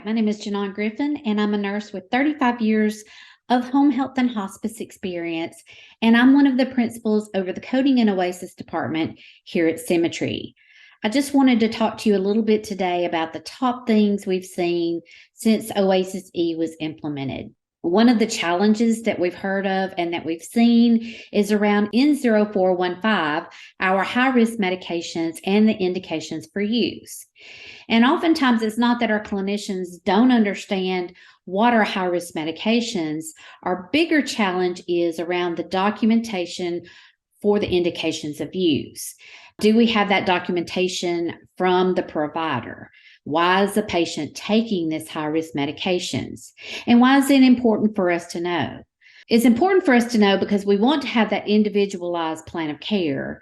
my name is Jnon Griffin, and I'm a nurse with 35 years of home health and hospice experience, and I'm one of the principals over the Coding and OASIS department here at SimiTree. I just wanted to talk to you a little bit today about the top things we've seen since OASIS-E was implemented. One of the challenges that we've heard of and that we've seen is around N0415, our high-risk medications and the indications for use. And oftentimes it's not that our clinicians don't understand what are high-risk medications. Our bigger challenge is around the documentation for the indications of use. Do we have that documentation from the provider? Why is the patient taking this high-risk medications? And why is it important for us to know? It's important for us to know because we want to have that individualized plan of care,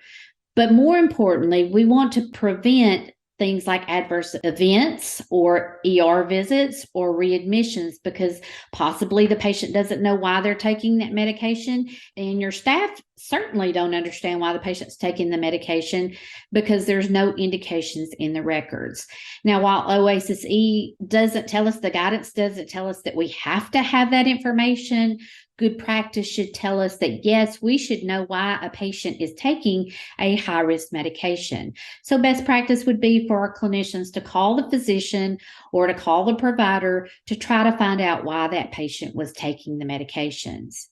but more importantly, we want to prevent things like adverse events or ER visits or readmissions because possibly the patient doesn't know why they're taking that medication, and your staff certainly don't understand why the patient's taking the medication because there's no indications in the records. Now, while OASIS-E doesn't tell us, the guidance doesn't tell us that we have to have that information, good practice should tell us that, yes, we should know why a patient is taking a high-risk medication. So best practice would be for our clinicians to call the physician or to call the provider to try to find out why that patient was taking the medications.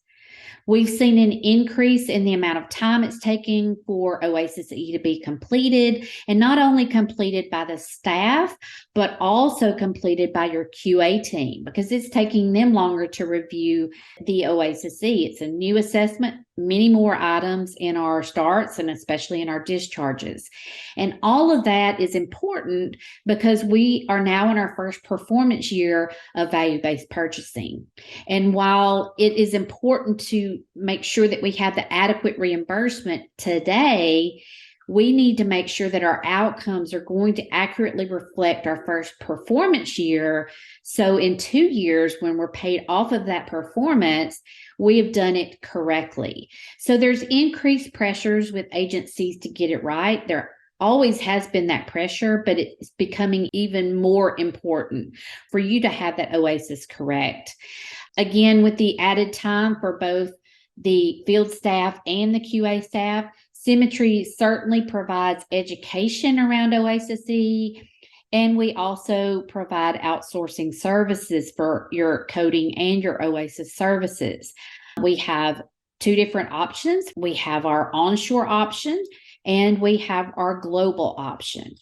We've seen an increase in the amount of time it's taking for OASIS-E to be completed, and not only completed by the staff, but also completed by your QA team because it's taking them longer to review the OASIS-E. It's a new assessment, many more items in our starts and especially in our discharges. And all of that is important because we are now in our first performance year of value-based purchasing. And while it is important to make sure that we have the adequate reimbursement today, we need to make sure that our outcomes are going to accurately reflect our first performance year. So in 2 years, when we're paid off of that performance, we have done it correctly. So there's increased pressures with agencies to get it right. There always has been that pressure, but it's becoming even more important for you to have that OASIS correct. Again, with the added time for both the field staff and the QA staff, SimiTree's certainly provides education around OASIS-E, and we also provide outsourcing services for your coding and your OASIS services. We have 2 different options. We have our onshore option and we have our global option.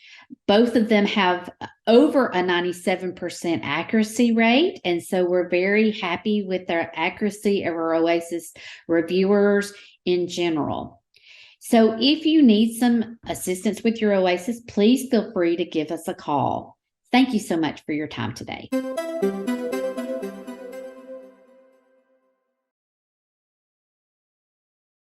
Both of them have over a 97% accuracy rate, and so we're very happy with the accuracy of our OASIS reviewers in general. So if you need some assistance with your OASIS, please feel free to give us a call. Thank you so much for your time today.